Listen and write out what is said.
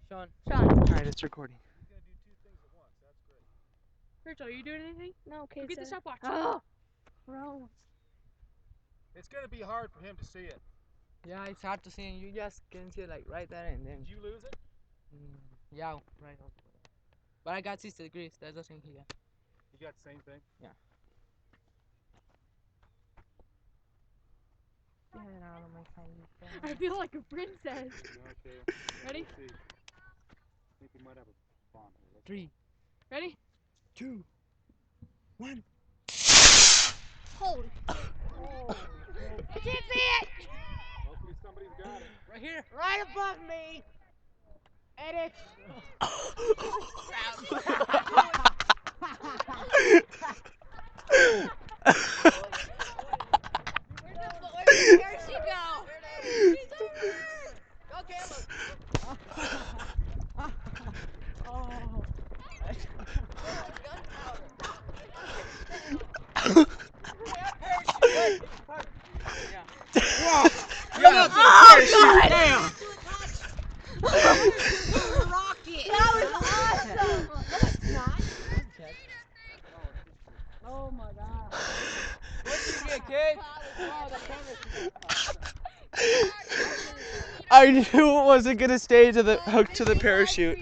Sean. Alright, it's recording. He's gonna do two things at once. That's great. Rachel, are you doing anything? No, okay. Get the stopwatch. Oh, gross. It's gonna be hard for him to see it. Yeah, it's hard to see, and you just can see it like right there and then. Did you lose it? Yeah, right. But I got 60 degrees. That's the thing here. You got the same thing? Yeah. Get out of my face. I feel like a princess. Okay. Ready? Let's see. I think we might have a bomb here. Let's 3, Ready? 2, 1. Holy. I can't see it. hopefully somebody's got it. Right here. Right above me. Edit. Where'd she go? She's over here. Go, Caleb. Whoa! Yeah, God. damn! Rocket. That was awesome. No, it's not. Oh my God. What you get, kid? I knew it wasn't gonna stay to the hook to the parachute.